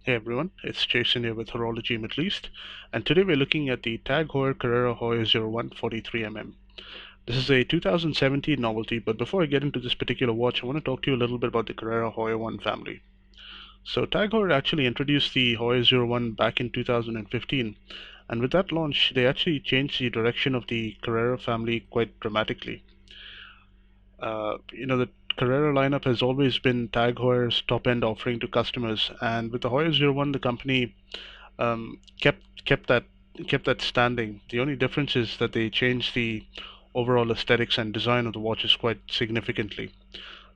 Hey everyone, it's Jason here with Horology Middle East, and today we're looking at the Tag Heuer Carrera Heuer-01 43mm. This is a 2017 novelty, but before I get into this particular watch, I want to talk to you a little bit about the Carrera Heuer-01 family. So Tag Heuer actually introduced the Heuer-01 back in 2015, and with that launch, they actually changed the direction of the Carrera family quite dramatically. The Carrera lineup has always been Tag Heuer's top-end offering to customers, and with the Heuer-01, the company kept that standing. The only difference is that they changed the overall aesthetics and design of the watches quite significantly.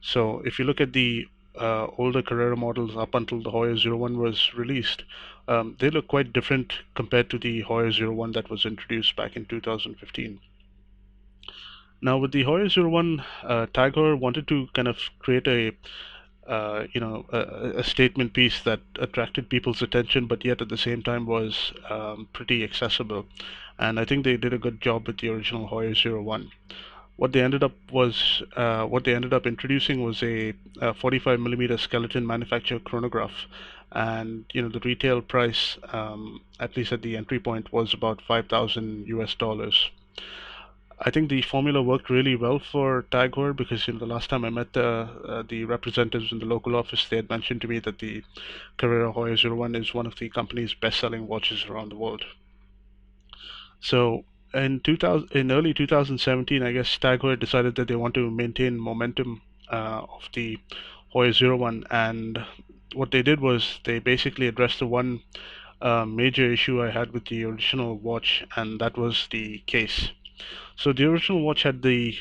So if you look at the older Carrera models up until the Heuer-01 was released, they look quite different compared to the Heuer-01 that was introduced back in 2015. Now with the Heuer-01, Tag Heuer wanted to kind of create a statement piece that attracted people's attention, but yet at the same time was pretty accessible. And I think they did a good job with the original Heuer-01. What they ended up introducing was a 45 millimeter skeleton manufactured chronograph, and the retail price, at least at the entry point, was about 5,000 US dollars. I think the formula worked really well for Tag Heuer because the last time I met the representatives in the local office, they had mentioned to me that the Carrera Heuer-01 is one of the company's best-selling watches around the world. So in early 2017, I guess Tag Heuer decided that they want to maintain momentum of the Heuer-01, and what they did was they basically addressed the one major issue I had with the original watch, and that was the case. So the original watch had the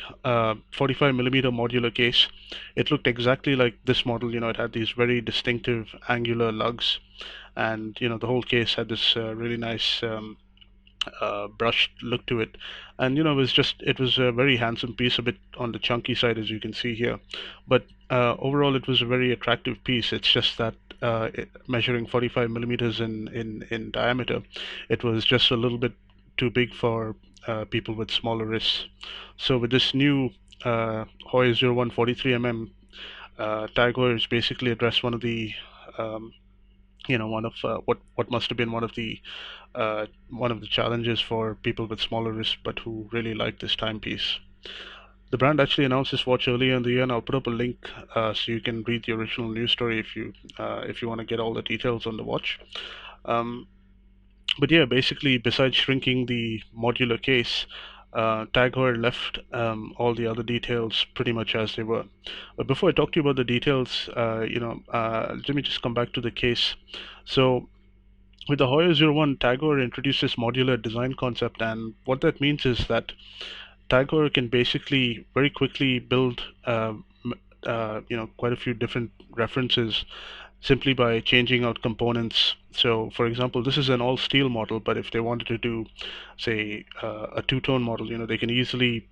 45 millimeter modular case. It looked exactly like this model. It had these very distinctive angular lugs, and the whole case had this really nice brushed look to it. And it was a very handsome piece, a bit on the chunky side as you can see here, but overall it was a very attractive piece. It's just that measuring 45 millimeters in diameter, it was just a little bit too big for people with smaller wrists. So with this new Heuer-01 43mm, Tag Heuer has basically addressed one of the um, one of what must have been one of the challenges for people with smaller wrists, but who really like this timepiece. The brand actually announced this watch earlier in the year, and I'll put up a link so you can read the original news story if you want to get all the details on the watch. Um, but yeah, basically, besides shrinking the modular case, Tag Heuer left all the other details pretty much as they were. But before I talk to you about the details, let me just come back to the case. So with the Heuer-01, Tag Heuer introduced this modular design concept, and what that means is that Tag Heuer can basically very quickly build quite a few different references simply by changing out components. So, for example, this is an all steel model, but if they wanted to do, say, a two-tone model, they can easily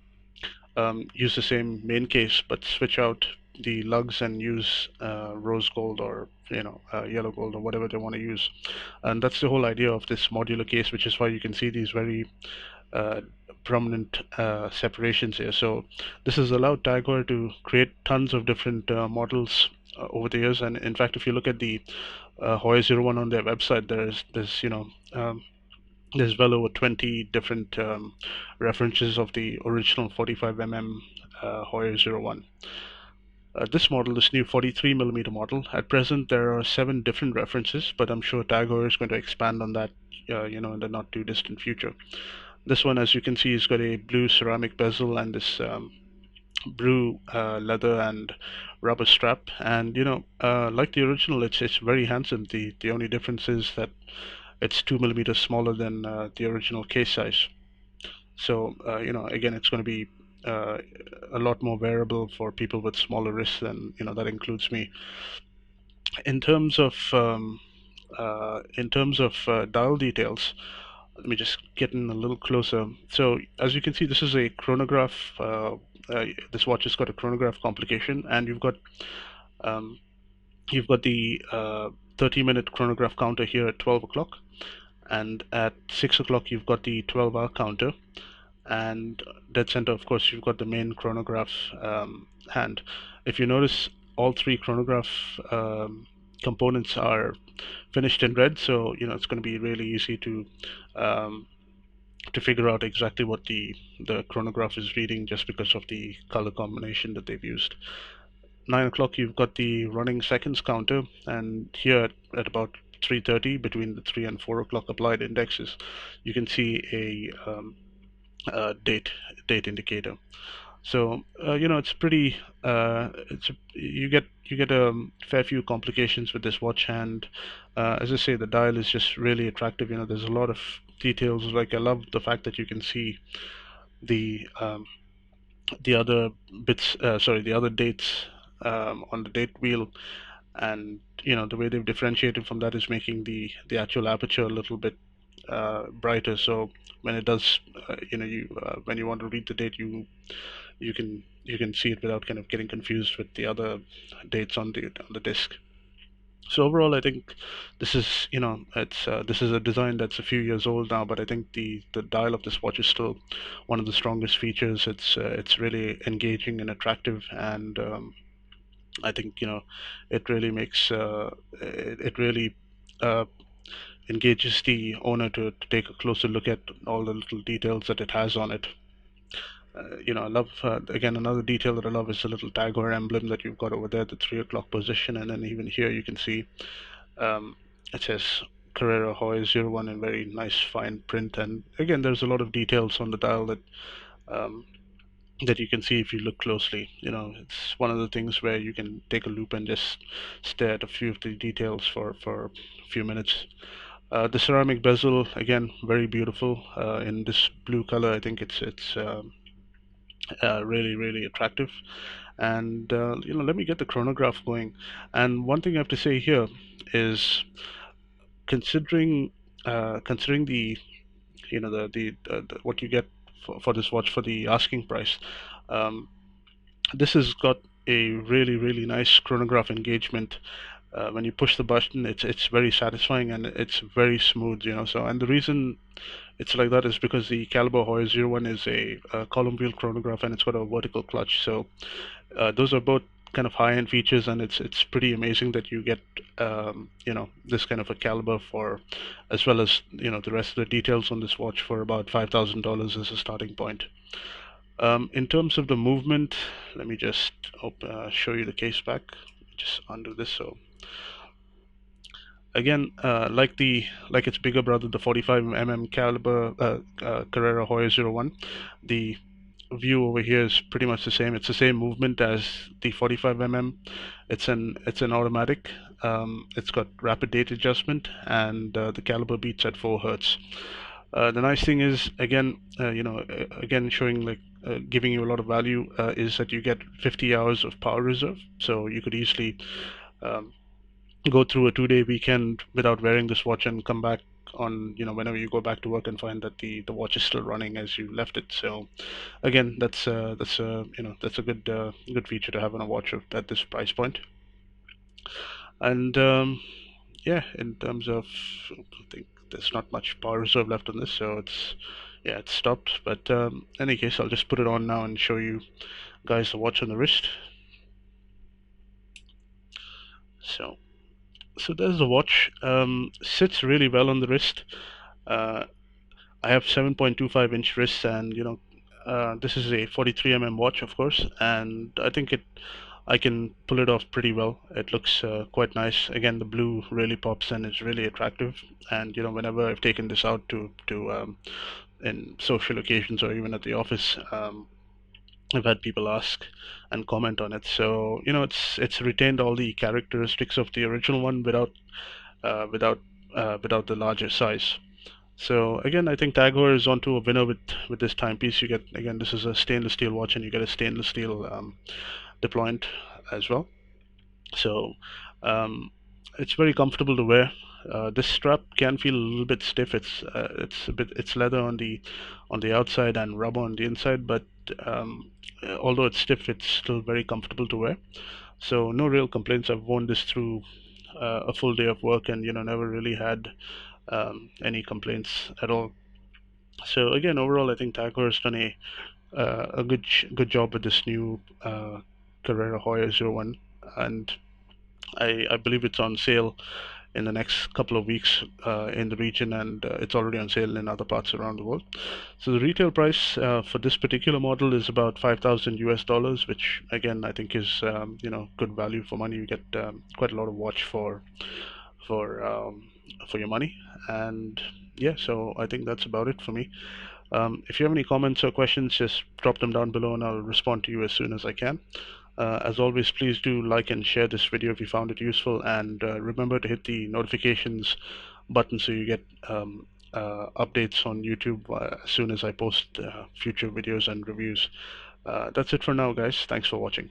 use the same main case, but switch out the lugs and use rose gold or yellow gold or whatever they want to use. And that's the whole idea of this modular case, which is why you can see these very uh, prominent separations here. So this has allowed Tag Heuer to create tons of different models over the years. And in fact, if you look at the Heuer-01 on their website, there's well over 20 different references of the original 45mm Heuer-01. This model, this new 43 millimeter model, at present there are 7 different references, but I'm sure Tag Heuer is going to expand on that, in the not too distant future. This one, as you can see, has got a blue ceramic bezel and this blue leather and rubber strap. And like the original, it's very handsome. The only difference is that it's 2 millimeters smaller than the original case size. So again, it's going to be uh, a lot more wearable for people with smaller wrists, and that includes me. In terms of dial details, let me just get in a little closer. So as you can see, this is a chronograph. This watch has got a chronograph complication, and um, you've got the 30-minute chronograph counter here at 12 o'clock, and at 6 o'clock you've got the 12-hour counter, and dead center, of course, you've got the main chronograph hand. If you notice, all three chronograph components are finished in red, so it's going to be really easy um, to figure out exactly what the chronograph is reading just because of the color combination that they've used. 9 o'clock, you've got the running seconds counter, and here at about 3:30, between the 3 and 4 o'clock applied indexes, you can see a date indicator. So it's pretty. You get a fair few complications with this watch, and as I say, the dial is just really attractive. There's a lot of details. Like, I love the fact that you can see the the other bits. Sorry, the other dates on the date wheel, and the way they've differentiated from that is making the actual aperture a little bit brighter. So when it does, you when you want to read the date, you can see it without kind of getting confused with the other dates on the disc. So overall, I think this is a design that's a few years old now, but I think the dial of this watch is still one of the strongest features. It's really engaging and attractive, and I think it really makes it really uh, engages the owner to take a closer look at all the little details that it has on it. I love, again, another detail that I love is the little tag or emblem that you've got over there, the 3 o'clock position, and then even here you can see um, it says Carrera Heuer-01 in very nice fine print. And again, there's a lot of details on the dial um, that you can see if you look closely. It's one of the things where you can take a loop and just stare at a few of the details for a few minutes. The ceramic bezel, again, very beautiful in this blue color. I think it's really, really attractive. And let me get the chronograph going. And one thing I have to say here is, considering the what you get for this watch for the asking price. um, this has got a really, really nice chronograph engagement. When you push the button, it's very satisfying, and it's very smooth. So, and the reason it's like that is because the Calibre Heuer-01 is a column wheel chronograph, and it's got a vertical clutch. So those are both kind of high-end features, and it's pretty amazing that you get this kind of a caliber for, as well as the rest of the details on this watch, for about $5,000 as a starting point. In terms of the movement, let me just show you the case back. Just undo this. So again, like its bigger brother, the 45 caliber Carrera Heuer-01, the view over here is pretty much the same. It's the same movement as the 45 It's an automatic. It's got rapid date adjustment, and the caliber beats at 4 hertz. The nice thing is, again, again, showing, like, giving you a lot of value, is that you get 50 hours of power reserve. So you could easily um, go through a 2-day weekend without wearing this watch and come back on, whenever you go back to work, and find that the watch is still running as you left it. So again, that's a good feature to have on a watch at this price point. And yeah, in terms of, I think there's not much power reserve left on this, so it's stopped. But in any case, I'll just put it on now and show you guys the watch on the wrist. So there's the watch. Sits really well on the wrist. uh, I have 7.25-inch wrists, and this is a 43 watch, of course, and I think I can pull it off pretty well. It looks quite nice. Again, the blue really pops and is really attractive. And whenever I've taken this out to in social occasions, or even at the office, I've had people ask and comment on it. So it's retained all the characteristics of the original one uh, without without the larger size. So again, I think Tag Heuer is onto a winner with this timepiece. You get, again, this is a stainless steel watch, and you get a stainless steel deployment as well. So um, it's very comfortable to wear. This strap can feel a little bit stiff. It's leather on the outside and rubber on the inside, but although it's stiff, it's still very comfortable to wear. So no real complaints. I've worn this through a full day of work, and never really had any complaints at all. So again, overall, I think Tag Heuer has done a good job with this new Carrera Heuer 01, and I believe it's on sale in the next couple of weeks in the region, and it's already on sale in other parts around the world. So the retail price for this particular model is about 5,000 US dollars, which again I think is good value for money. You get quite a lot of watch for um, for your money, and yeah, so I think that's about it for me. If you have any comments or questions, just drop them down below and I'll respond to you as soon as I can. As always, please do like and share this video if you found it useful, and remember to hit the notifications button so you get updates on YouTube as soon as I post future videos and reviews. That's it for now, guys. Thanks for watching.